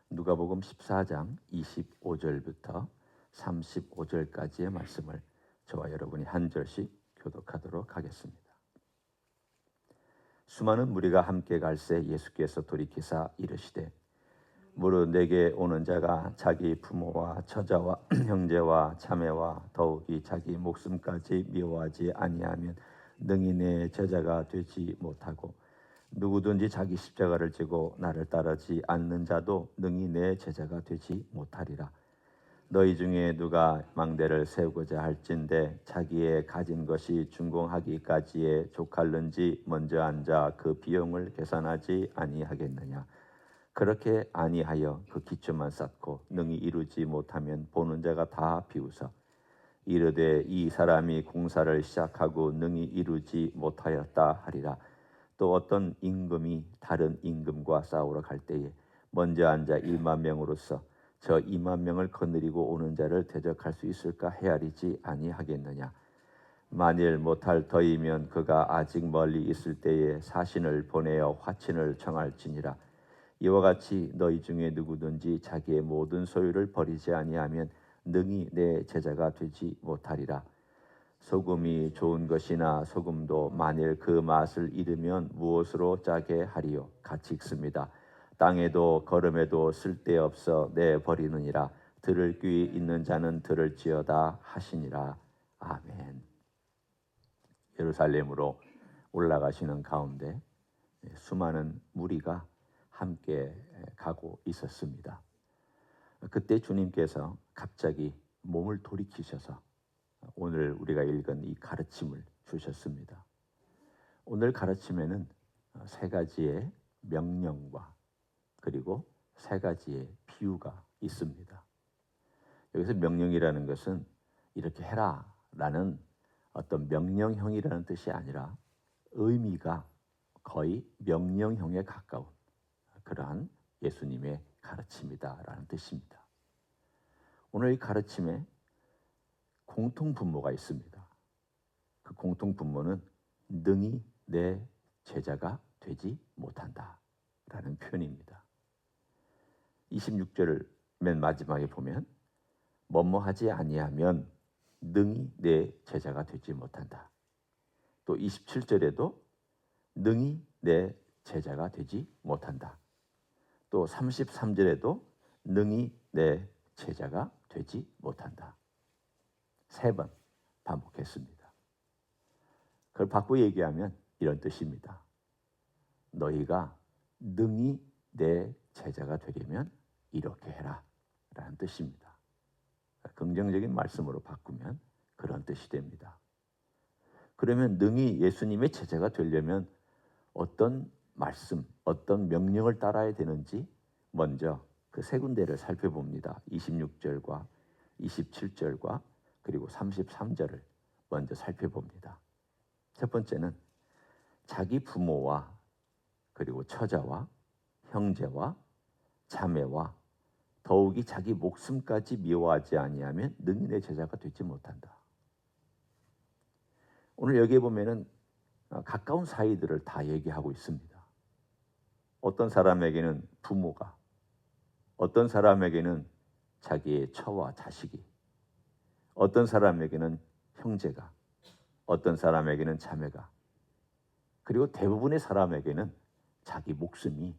누가복음 14장 25절부터 35절까지의 말씀을 저와 여러분이 한 절씩 교독하도록 하겠습니다. 수많은 무리가 함께 갈새 예수께서 돌이키사 이르시되 무릇 내게 오는 자가 자기 부모와 처자와 형제와 자매와 더욱이 자기 목숨까지 미워하지 아니하면 능히 내 제자가 되지 못하고 누구든지 자기 십자가를 지고 나를 따르지 않는 자도 능히 내 제자가 되지 못하리라. 너희 중에 누가 망대를 세우고자 할진대 자기의 가진 것이 준공하기까지에 족할는지 먼저 앉아 그 비용을 계산하지 아니하겠느냐. 그렇게 아니하여 그 기초만 쌓고 능히 이루지 못하면 보는 자가 다 비웃어 이르되 이 사람이 공사를 시작하고 능히 이루지 못하였다 하리라. 또 어떤 임금이 다른 임금과 싸우러 갈 때에 먼저 앉아 1만 명으로서 저 2만 명을 거느리고 오는 자를 대적할 수 있을까 헤아리지 아니하겠느냐. 만일 못할 터이면 그가 아직 멀리 있을 때에 사신을 보내어 화친을 청할지니라. 이와 같이 너희 중에 누구든지 자기의 모든 소유를 버리지 아니하면 능히 내 제자가 되지 못하리라. 소금이 좋은 것이나 소금도 만일 그 맛을 잃으면 무엇으로 짜게 하리요. 같이 읽습니다. 땅에도 거름에도 쓸데없어 내버리느니라. 들을 귀 있는 자는 들을지어다 하시니라. 아멘. 예루살렘으로 올라가시는 가운데 수많은 무리가 함께 가고 있었습니다. 그때 주님께서 갑자기 몸을 돌이키셔서 오늘 우리가 읽은 이 가르침을 주셨습니다. 오늘 가르침에는 세 가지의 명령과 그리고 세 가지의 비유가 있습니다. 여기서 명령이라는 것은 이렇게 해라 라는 어떤 명령형이라는 뜻이 아니라 의미가 거의 명령형에 가까운 그러한 예수님의 가르침이다라는 뜻입니다. 오늘 이 가르침에 공통분모가 있습니다. 그 공통분모는 능히 내 제자가 되지 못한다라는 표현입니다. 26절 맨 마지막에 보면 뭐뭐 하지 아니하면 능히 내 제자가 되지 못한다. 또 27절에도 능히 내 제자가 되지 못한다. 또 33절에도 능히 내 제자가 되지 못한다. 3번 반복했습니다. 그걸 바꿔 얘기하면 이런 뜻입니다. 너희가 능히 내 제자가 되려면 이렇게 해라 라는 뜻입니다. 긍정적인 말씀으로 바꾸면 그런 뜻이 됩니다. 그러면 능히 예수님의 제자가 되려면 어떤 말씀, 어떤 명령을 따라야 되는지 먼저 그 세 군데를 살펴봅니다. 26절과 27절과 그리고 33절을 먼저 살펴봅니다. 첫 번째는 자기 부모와 그리고 처자와 형제와 자매와 더욱이 자기 목숨까지 미워하지 아니하면 능히 내 제자가 되지 못한다. 오늘 여기에 보면은 가까운 사이들을 다 얘기하고 있습니다. 어떤 사람에게는 부모가, 어떤 사람에게는 자기의 처와 자식이, 어떤 사람에게는 형제가, 어떤 사람에게는 자매가, 그리고 대부분의 사람에게는 자기 목숨이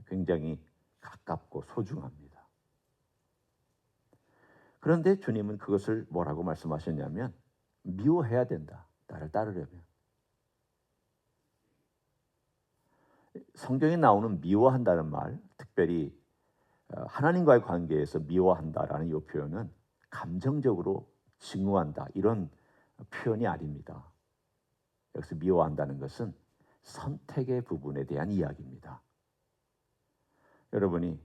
굉장히 가깝고 소중합니다. 그런데 주님은 그것을 뭐라고 말씀하셨냐면 미워해야 된다. 나를 따르려면. 성경에 나오는 미워한다는 말, 특별히 하나님과의 관계에서 미워한다라는 이 표현은 감정적으로 증오한다 이런 표현이 아닙니다. 여기서 미워한다는 것은 선택의 부분에 대한 이야기입니다. 여러분이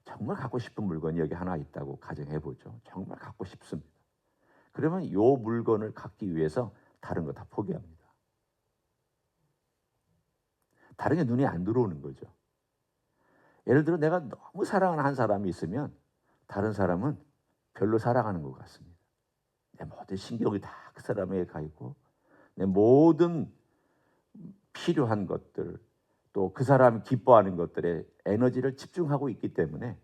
정말 갖고 싶은 물건이 여기 하나 있다고 가정해보죠. 정말 갖고 싶습니다. 그러면 이 물건을 갖기 위해서 다른 거 다 포기합니다. 다른 게 눈에 안 들어오는 거죠. 예를 들어 내가 너무 사랑하는 한 사람이 있으면 다른 사람은 별로 사랑하는 것 같습니다. 내 모든 신경이 다 그 사람에게 가 있고 내 모든 필요한 것들 또 그 사람이 기뻐하는 것들에 에너지를 집중하고 있기 때문에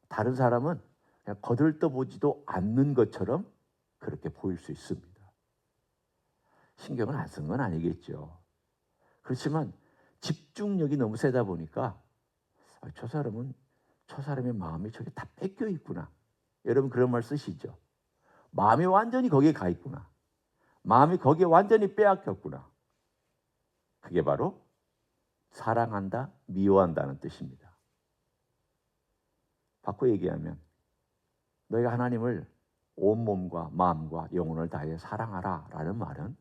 다른 사람은 그냥 거들떠보지도 않는 것처럼 그렇게 보일 수 있습니다. 신경을 안 쓴 건 아니겠죠. 그렇지만 집중력이 너무 세다 보니까 저 사람의 마음이 저게 다 뺏겨 있구나. 여러분 그런 말 쓰시죠. 마음이 완전히 거기에 가 있구나. 마음이 거기에 완전히 빼앗겼구나. 그게 바로 사랑한다, 미워한다는 뜻입니다. 바꿔 얘기하면 너희가 하나님을 온몸과 마음과 영혼을 다해 사랑하라 라는 말은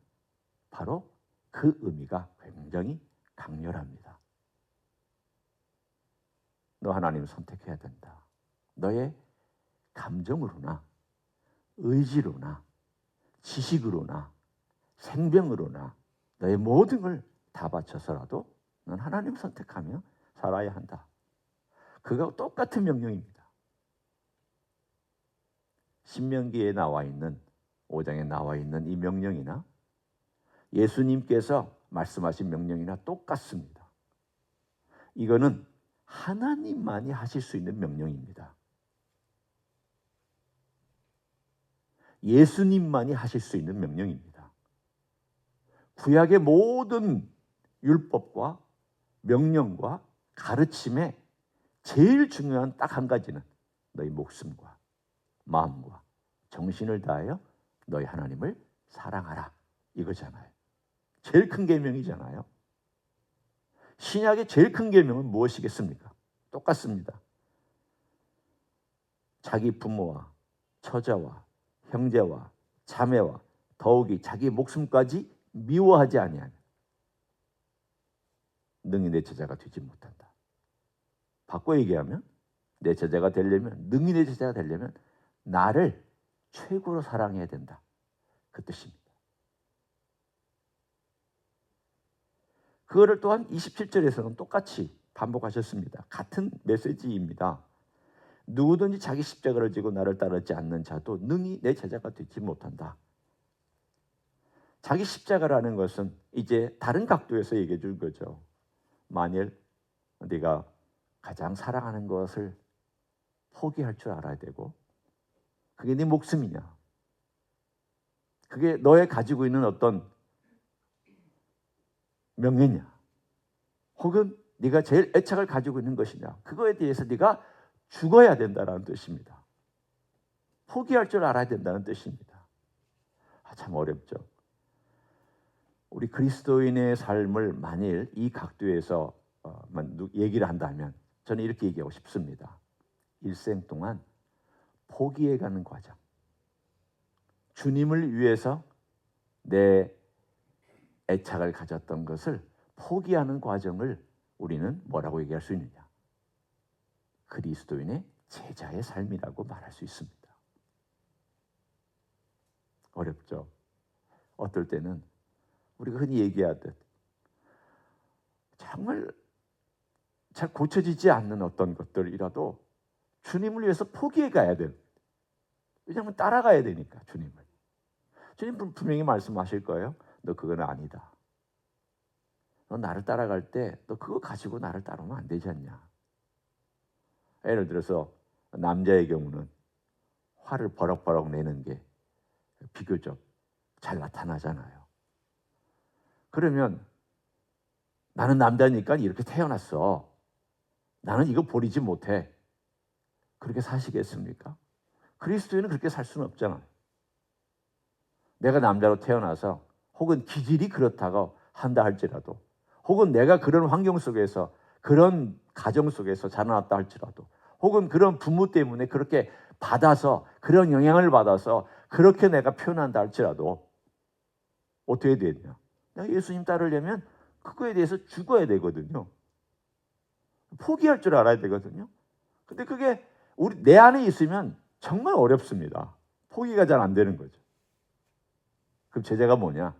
바로 그 의미가 굉장히 강렬합니다. 너 하나님을 선택해야 된다. 너의 감정으로나 의지로나 지식으로나 생명으로나 너의 모든 걸 다 바쳐서라도 넌 하나님을 선택하며 살아야 한다. 그거하고 똑같은 명령입니다. 신명기에 나와 있는 5장에 나와 있는 이 명령이나 예수님께서 말씀하신 명령이나 똑같습니다. 이거는 하나님만이 하실 수 있는 명령입니다. 예수님만이 하실 수 있는 명령입니다. 구약의 모든 율법과 명령과 가르침에 제일 중요한 딱 한 가지는 너희 목숨과 마음과 정신을 다하여 너희 하나님을 사랑하라 이거잖아요. 제일 큰 계명이잖아요. 신약의 제일 큰 계명은 무엇이겠습니까? 똑같습니다. 자기 부모와 처자와 형제와 자매와 더욱이 자기 목숨까지 미워하지 아니하면 능히 내 제자가 되지 못한다. 바꿔 얘기하면 내 제자가 되려면 능히 내 제자가 되려면 나를 최고로 사랑해야 된다. 그 뜻입니다. 그거를 또한 27절에서는 똑같이 반복하셨습니다. 같은 메시지입니다. 누구든지 자기 십자가를 지고 나를 따르지 않는 자도 능히 내 제자가 되지 못한다. 자기 십자가라는 것은 이제 다른 각도에서 얘기해 준 거죠. 만일 네가 가장 사랑하는 것을 포기할 줄 알아야 되고 그게 네 목숨이냐, 그게 너의 가지고 있는 어떤 명예냐, 혹은 네가 제일 애착을 가지고 있는 것이냐, 그거에 대해서 네가 죽어야 된다는 뜻입니다. 포기할 줄 알아야 된다는 뜻입니다. 참 어렵죠. 우리 그리스도인의 삶을 만일 이 각도에서 얘기를 한다면 저는 이렇게 얘기하고 싶습니다. 일생 동안 포기해가는 과정, 주님을 위해서 내 애착을 가졌던 것을 포기하는 과정을 우리는 뭐라고 얘기할 수 있느냐? 그리스도인의 제자의 삶이라고 말할 수 있습니다. 어렵죠. 어떨 때는 우리가 흔히 얘기하듯 정말 잘 고쳐지지 않는 어떤 것들이라도 주님을 위해서 포기해 가야 돼요. 왜냐하면 따라가야 되니까 주님을. 주님 분명히 말씀하실 거예요. 너 그건 아니다. 너 나를 따라갈 때 너 그거 가지고 나를 따르면 안 되지 않냐. 예를 들어서 남자의 경우는 화를 버럭버럭 내는 게 비교적 잘 나타나잖아요. 그러면 나는 남자니까 이렇게 태어났어. 나는 이거 버리지 못해. 그렇게 사시겠습니까? 그리스도인은 그렇게 살 수는 없잖아요. 내가 남자로 태어나서 혹은 기질이 그렇다고 한다 할지라도, 혹은 내가 그런 환경 속에서 그런 가정 속에서 자라났다 할지라도, 혹은 그런 부모 때문에 그렇게 받아서 그런 영향을 받아서 그렇게 내가 표현한다 할지라도 어떻게 되냐? 내가 예수님 따르려면 그거에 대해서 죽어야 되거든요. 포기할 줄 알아야 되거든요. 근데 그게 내 안에 있으면 정말 어렵습니다. 포기가 잘 안 되는 거죠. 그럼 제재가 뭐냐?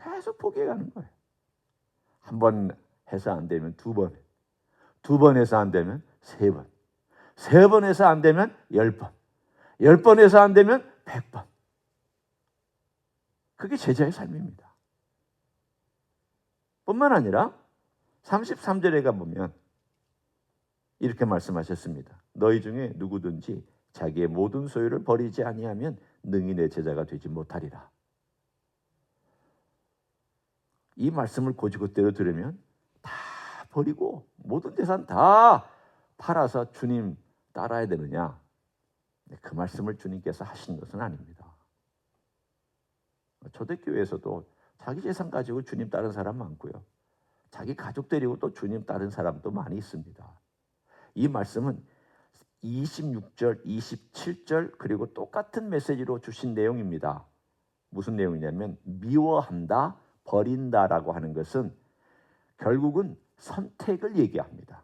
계속 포기해가는 거예요. 한 번 해서 안 되면 두 번, 두 번 해서 안 되면 세 번, 세 번 해서 안 되면 10번, 10번 해서 안 되면 100번. 그게 제자의 삶입니다. 뿐만 아니라 33절에 가보면 이렇게 말씀하셨습니다. 너희 중에 누구든지 자기의 모든 소유를 버리지 아니하면 능히 내 제자가 되지 못하리라. 이 말씀을 곧이곧대로 들으면 다 버리고 모든 재산 다 팔아서 주님 따라야 되느냐? 그 말씀을 주님께서 하신 것은 아닙니다. 초대교회에서도 자기 재산 가지고 주님 따른 사람 많고요. 자기 가족 데리고 또 주님 따른 사람도 많이 있습니다. 이 말씀은 26절, 27절 그리고 똑같은 메시지로 주신 내용입니다. 무슨 내용이냐면 미워한다, 버린다라고 하는 것은 결국은 선택을 얘기합니다.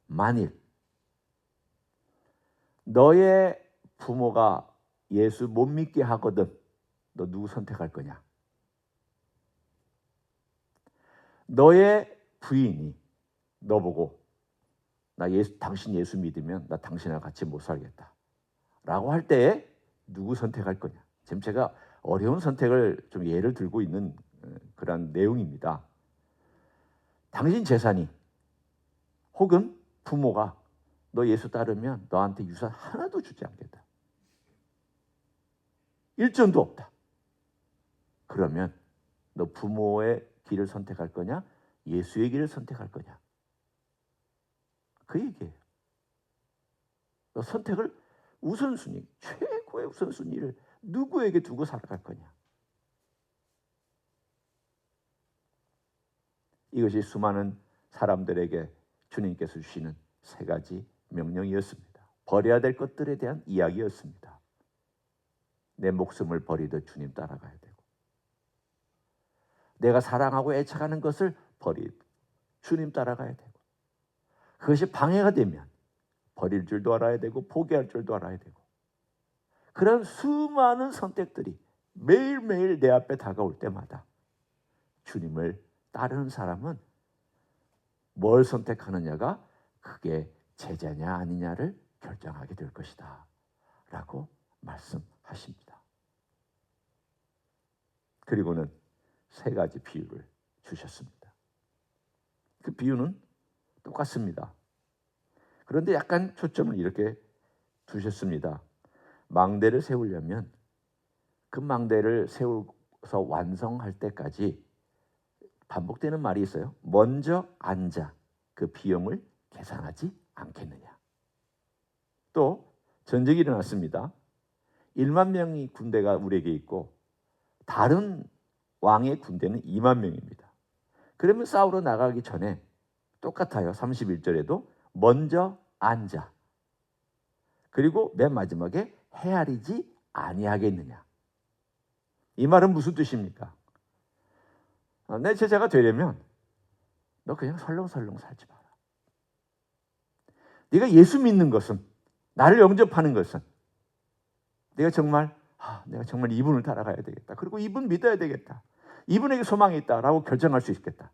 만일 너의 부모가 예수 못 믿게 하거든 너 누구 선택할 거냐? 너의 부인이 너 보고 당신 예수 믿으면 나 당신이랑 같이 못 살겠다 라고 할 때에 누구 선택할 거냐? 지금 제가 어려운 선택을 좀 예를 들고 있는 그런 내용입니다. 당신 재산이 혹은 부모가 너 예수 따르면 너한테 유산 하나도 주지 않겠다. 1전도 없다. 그러면 너 부모의 길을 선택할 거냐? 예수의 길을 선택할 거냐? 그 얘기예요. 너 선택을 우선순위, 최고의 우선순위를 누구에게 두고 살아갈 거냐? 이것이 수많은 사람들에게 주님께서 주시는 세 가지 명령이었습니다. 버려야 될 것들에 대한 이야기였습니다. 내 목숨을 버리듯 주님 따라가야 되고 내가 사랑하고 애착하는 것을 버리듯 주님 따라가야 되고 그것이 방해가 되면 버릴 줄도 알아야 되고 포기할 줄도 알아야 되고 그런 수많은 선택들이 매일매일 내 앞에 다가올 때마다 주님을 따르는 사람은 뭘 선택하느냐가 그게 제자냐 아니냐를 결정하게 될 것이다 라고 말씀하십니다. 그리고는 세 가지 비유를 주셨습니다. 그 비유는 똑같습니다. 그런데 약간 초점을 이렇게 두셨습니다. 망대를 세우려면 그 망대를 세워서 완성할 때까지 반복되는 말이 있어요. 먼저 앉아 그 비용을 계산하지 않겠느냐. 또 전쟁이 일어났습니다. 1만 명의 군대가 우리에게 있고 다른 왕의 군대는 2만 명입니다. 그러면 싸우러 나가기 전에 똑같아요. 31절에도 먼저 앉아 그리고 맨 마지막에 헤아리지 아니하겠느냐. 이 말은 무슨 뜻입니까? 내 제자가 되려면 너 그냥 설렁설렁 살지 마라. 네가 예수 믿는 것은 나를 영접하는 것은 내가 정말 이분을 따라가야 되겠다. 그리고 이분 믿어야 되겠다. 이분에게 소망이 있다라고 결정할 수 있겠다.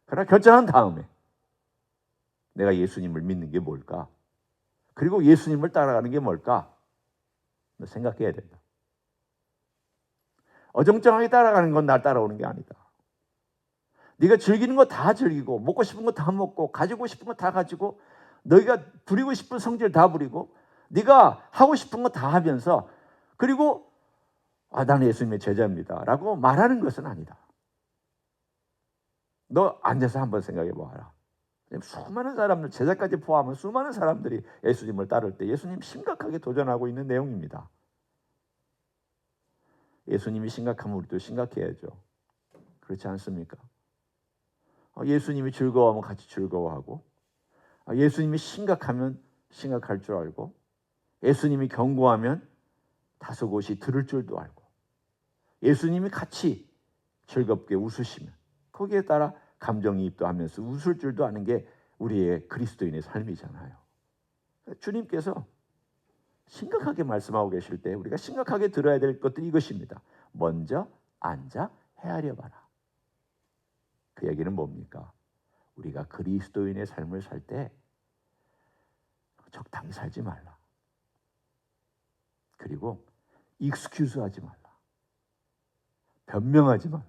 그러나 결정한 다음에 내가 예수님을 믿는 게 뭘까? 그리고 예수님을 따라가는 게 뭘까? 너 생각해야 된다. 어정쩡하게 따라가는 건 날 따라오는 게 아니다. 네가 즐기는 거 다 즐기고 먹고 싶은 거 다 먹고 가지고 싶은 거 다 가지고 너희가 부리고 싶은 성질 다 부리고 네가 하고 싶은 거 다 하면서 그리고 나는 예수님의 제자입니다 라고 말하는 것은 아니다. 너 앉아서 한번 생각해 보아라. 수많은 사람들, 제자까지 포함한 수많은 사람들이 예수님을 따를 때 예수님 심각하게 도전하고 있는 내용입니다. 예수님이 심각하면 우리도 심각해야죠. 그렇지 않습니까? 예수님이 즐거워하면 같이 즐거워하고 예수님이 심각하면 심각할 줄 알고 예수님이 경고하면 다소곳이 들을 줄도 알고 예수님이 같이 즐겁게 웃으시면 거기에 따라 감정이입도 하면서 웃을 줄도 아는 게 우리의 그리스도인의 삶이잖아요. 주님께서 심각하게 말씀하고 계실 때 우리가 심각하게 들어야 될 것들이 이것입니다. 먼저 앉아 헤아려 봐라. 그 얘기는 뭡니까? 우리가 그리스도인의 삶을 살 때 적당히 살지 말라. 그리고 익스큐즈 하지 말라. 변명하지 말라.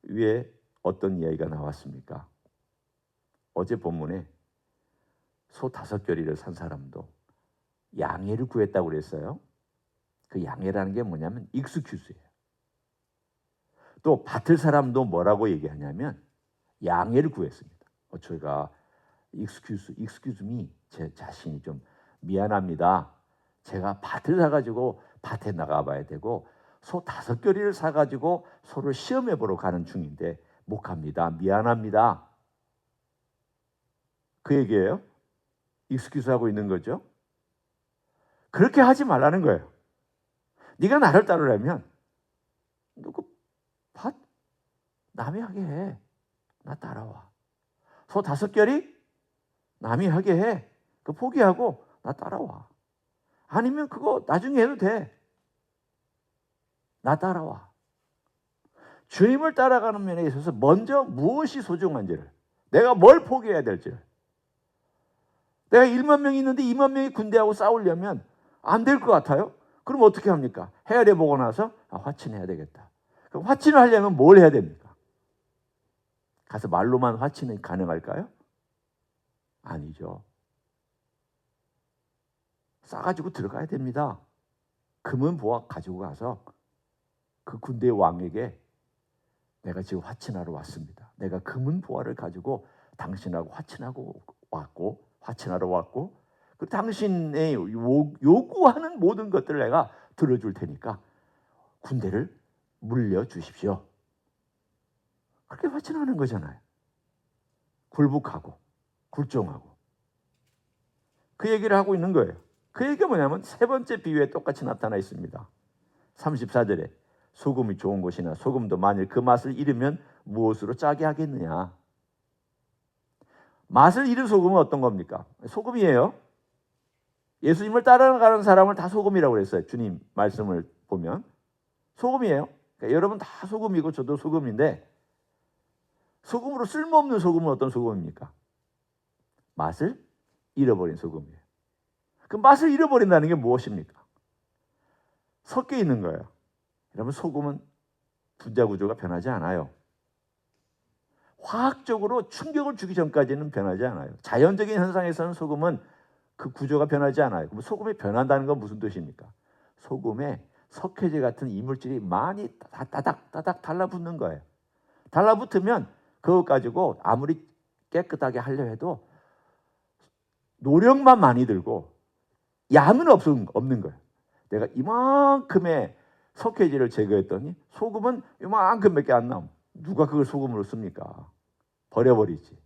위에 어떤 이야기가 나왔습니까? 어제 본문에 소 5겨리를 산 사람도 양해를 구했다고 그랬어요. 그 양해라는 게 뭐냐면 익스큐즈예요. 또 밭을 사람도 뭐라고 얘기하냐면 양해를 구했습니다. 저희가 excuse me, 제 자신이 좀 미안합니다. 제가 밭을 사가지고 밭에 나가봐야 되고 소 5겨리를 사가지고 소를 시험해 보러 가는 중인데 못 갑니다. 미안합니다. 그 얘기예요. excuse 하고 있는 거죠. 그렇게 하지 말라는 거예요. 네가 나를 따르려면 누구 밭 남이 하게 해. 나 따라와. 소 5겨리 남이 하게 해. 그 포기하고 나 따라와. 아니면 그거 나중에 해도 돼. 나 따라와. 주님을 따라가는 면에 있어서 먼저 무엇이 소중한지를, 내가 뭘 포기해야 될지를. 내가 1만 명이 있는데 2만 명이 군대하고 싸우려면 안 될 것 같아요? 그럼 어떻게 합니까? 헤아려 보고 나서 화친해야 되겠다. 그럼 화친을 하려면 뭘 해야 됩니까? 가서 말로만 화친이 가능할까요? 아니죠. 싸가지고 들어가야 됩니다. 금은 보화 가지고 가서 그 군대의 왕에게 내가 지금 화친하러 왔습니다. 내가 금은 보화를 가지고 당신하고 화친하러 왔고 그 당신의 요구하는 모든 것들을 내가 들어줄 테니까 군대를 물려주십시오. 그렇게 화친하는 거잖아요. 굴복하고 굴종하고 그 얘기를 하고 있는 거예요. 그 얘기가 뭐냐면 세 번째 비유에 똑같이 나타나 있습니다. 34절에 소금이 좋은 것이나 소금도 만일 그 맛을 잃으면 무엇으로 짜게 하겠느냐. 맛을 잃은 소금은 어떤 겁니까? 소금이에요. 예수님을 따라가는 사람을 다 소금이라고 그랬어요. 주님 말씀을 보면 소금이에요. 그러니까 여러분 다 소금이고 저도 소금인데 소금으로 쓸모없는 소금은 어떤 소금입니까? 맛을 잃어버린 소금이에요. 그 맛을 잃어버린다는 게 무엇입니까? 섞여 있는 거예요. 여러분 소금은 분자 구조가 변하지 않아요. 화학적으로 충격을 주기 전까지는 변하지 않아요. 자연적인 현상에서는 소금은 그 구조가 변하지 않아요. 그럼 소금이 변한다는 건 무슨 뜻입니까? 소금에 석회질 같은 이물질이 많이 따닥따닥 달라붙는 거예요. 달라붙으면 그거 가지고 아무리 깨끗하게 하려 해도 노력만 많이 들고 양은 없는 거예요. 내가 이만큼의 석회질을 제거했더니 소금은 이만큼밖에 안 남아. 누가 그걸 소금으로 씁니까? 버려버리지.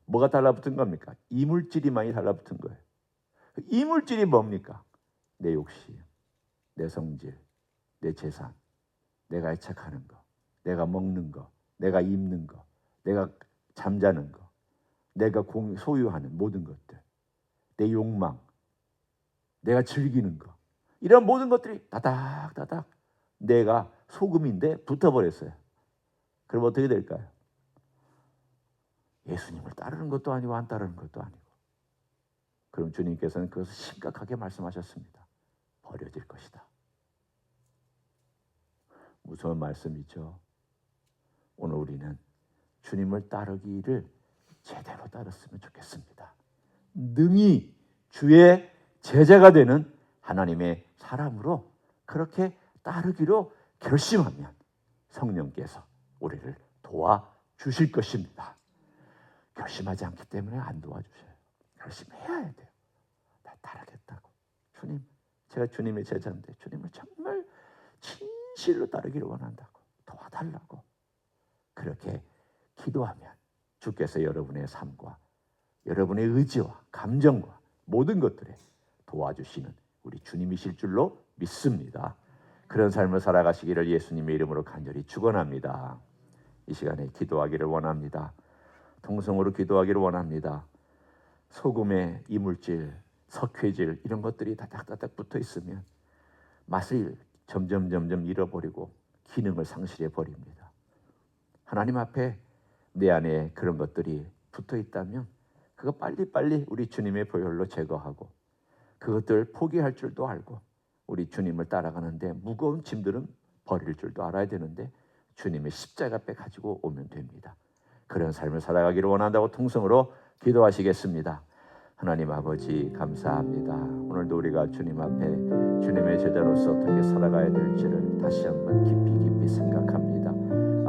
뭐가 달라붙은 겁니까? 이물질이 많이 달라붙은 거예요. 이물질이 뭡니까? 내 욕심, 내 성질, 내 재산, 내가 애착하는 거, 내가 먹는 거, 내가 입는 거, 내가 잠자는 거, 내가 소유하는 모든 것들, 내 욕망, 내가 즐기는 거, 이런 모든 것들이 다닥다닥 내가 소금인데 붙어버렸어요. 그럼 어떻게 될까요? 예수님을 따르는 것도 아니고 안 따르는 것도 아니고. 그럼 주님께서는 그것을 심각하게 말씀하셨습니다. 버려질 것이다. 무서운 말씀이죠. 오늘 우리는 주님을 따르기를 제대로 따랐으면 좋겠습니다. 능히 주의 제자가 되는 하나님의 사람으로 그렇게 따르기로 결심하면 성령께서 우리를 도와주실 것입니다. 결심하지 않기 때문에 안 도와주셔요. 결심해야 돼요. 나 따르겠다고. 주님, 제가 주님의 제자인데 주님을 정말 진실로 따르기를 원한다고. 도와달라고. 그렇게 기도하면 주께서 여러분의 삶과 여러분의 의지와 감정과 모든 것들에 도와주시는 우리 주님이실 줄로 믿습니다. 그런 삶을 살아가시기를 예수님의 이름으로 간절히 축원합니다. 이 시간에 기도하기를 원합니다. 통성으로 기도하기를 원합니다. 소금의 이물질, 석회질 이런 것들이 다닥다닥 붙어 있으면 맛을 점점 잃어버리고 기능을 상실해 버립니다. 하나님 앞에 내 안에 그런 것들이 붙어 있다면 그거 빨리빨리 우리 주님의 보혈로 제거하고 그것들 포기할 줄도 알고 우리 주님을 따라가는데 무거운 짐들은 버릴 줄도 알아야 되는데 주님의 십자가 앞에 가지고 오면 됩니다. 그런 삶을 살아가기를 원한다고 통성으로 기도하시겠습니다. 하나님 아버지 감사합니다. 오늘도 우리가 주님 앞에 주님의 제자로서 어떻게 살아가야 될지를 다시 한번 깊이 생각합니다.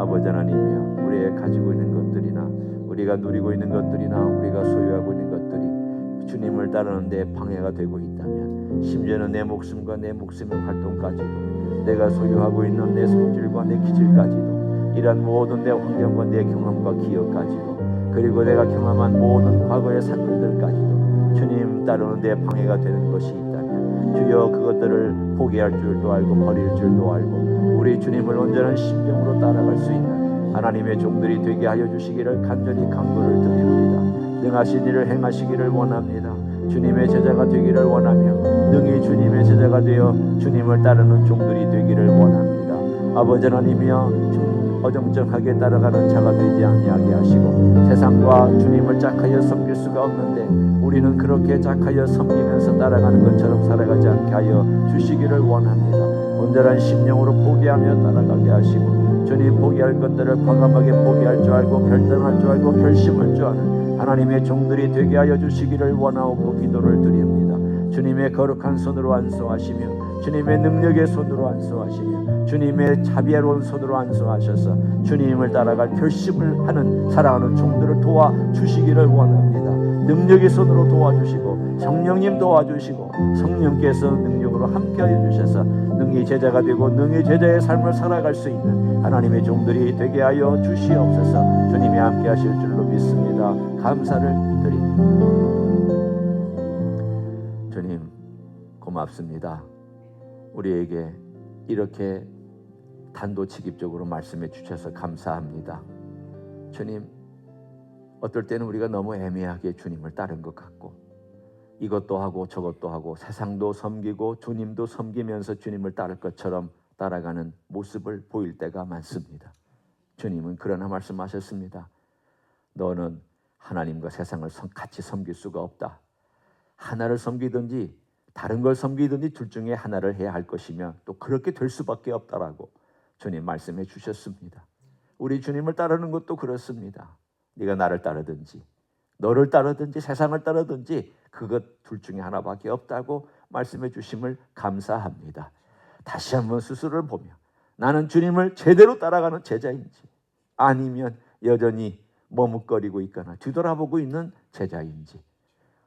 아버지 하나님이여, 우리의 가지고 있는 것들이나 우리가 누리고 있는 것들이나 우리가 소유하고 있는 것들이 주님을 따르는 데 방해가 되고 있다면, 심지어는 내 목숨과 내 목숨의 활동까지도, 내가 소유하고 있는 내 성질과 내 기질까지도, 이러한 모든 내 환경과 내 경험과 기억까지도, 그리고 내가 경험한 모든 과거의 사건들까지도 주님 따르는 데 방해가 되는 것이 있다면, 주여 그것들을 포기할 줄도 알고 버릴 줄도 알고 우리 주님을 온전한 심정으로 따라갈 수 있는 하나님의 종들이 되게 하여 주시기를 간절히 간구를 드립니다. 능하신 일을 행하시기를 원합니다. 주님의 제자가 되기를 원하며 능히 주님의 제자가 되어 주님을 따르는 종들이 되기를 원합니다. 아버지 하나님이여, 어정쩡하게 따라가는 자가 되지 아니하게 하시고 세상과 주님을 짝하여 섬길 수가 없는데 우리는 그렇게 짝하여 섬기면서 따라가는 것처럼 살아가지 않게 하여 주시기를 원합니다. 온전한 심령으로 포기하며 따라가게 하시고 주님 포기할 것들을 과감하게 포기할 줄 알고 결단할 줄 알고 결심할 줄 아는 하나님의 종들이 되게 하여 주시기를 원하옵고 기도를 드립니다. 주님의 거룩한 손으로 안수하시며 주님의 능력의 손으로 안수하시며 주님의 자비로운 손으로 안수하셔서 주님을 따라갈 결심을 하는 살아가는 종들을 도와주시기를 원합니다. 능력의 손으로 도와주시고 성령님 도와주시고 성령께서 능력으로 함께하여 주셔서 능히 제자가 되고 능히 제자의 삶을 살아갈 수 있는 하나님의 종들이 되게 하여 주시옵소서. 주님이 함께하실 줄로 믿습니다. 감사를 드립니다. 주님 고맙습니다. 우리에게 이렇게 단도직입적으로 말씀해 주셔서 감사합니다. 주님, 어떨 때는 우리가 너무 애매하게 주님을 따른 것 같고 이것도 하고 저것도 하고 세상도 섬기고 주님도 섬기면서 주님을 따를 것처럼 따라가는 모습을 보일 때가 많습니다. 주님은 그러나 말씀하셨습니다. 너는 하나님과 세상을 같이 섬길 수가 없다. 하나를 섬기든지 다른 걸 섬기든지 둘 중에 하나를 해야 할 것이며 또 그렇게 될 수밖에 없다라고 주님 말씀해 주셨습니다. 우리 주님을 따르는 것도 그렇습니다. 네가 나를 따르든지 너를 따르든지 세상을 따르든지 그것 둘 중에 하나밖에 없다고 말씀해 주심을 감사합니다. 다시 한번 스스로를 보며 나는 주님을 제대로 따라가는 제자인지 아니면 여전히 머뭇거리고 있거나 뒤돌아보고 있는 제자인지,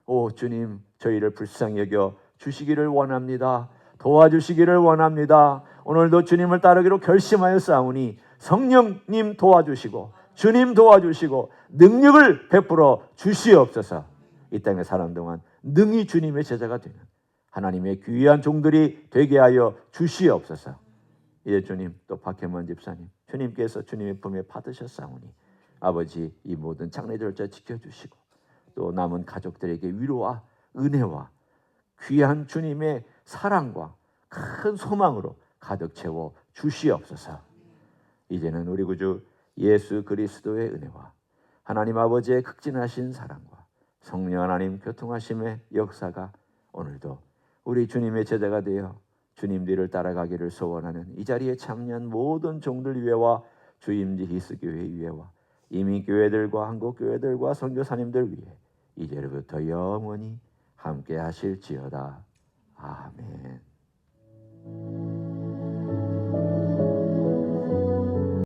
오 주님, 저희를 불쌍히 여겨 주시기를 원합니다. 도와주시기를 원합니다. 오늘도 주님을 따르기로 결심하였사오니 성령님 도와주시고 주님 도와주시고 능력을 베풀어 주시옵소서. 이 땅에 사는 동안 능히 주님의 제자가 되는 하나님의 귀한 종들이 되게 하여 주시옵소서. 이제 주님, 또 박혜문 집사님, 주님께서 주님의 품에 받으셨사오니 아버지 이 모든 장례절차 지켜주시고 또 남은 가족들에게 위로와 은혜와 귀한 주님의 사랑과 큰 소망으로 가득 채워 주시옵소서. 이제는 우리 구주 예수 그리스도의 은혜와 하나님 아버지의 극진하신 사랑과 성령 하나님 교통하심의 역사가 오늘도 우리 주님의 제자가 되어 주님 뒤를 따라가기를 소원하는 이 자리에 참여한 모든 종들 위에와 주임지 히스교회 위에와 이민교회들과 한국교회들과 선교사님들 위에 이제부터 영원히 함께 하실지어다. 아멘.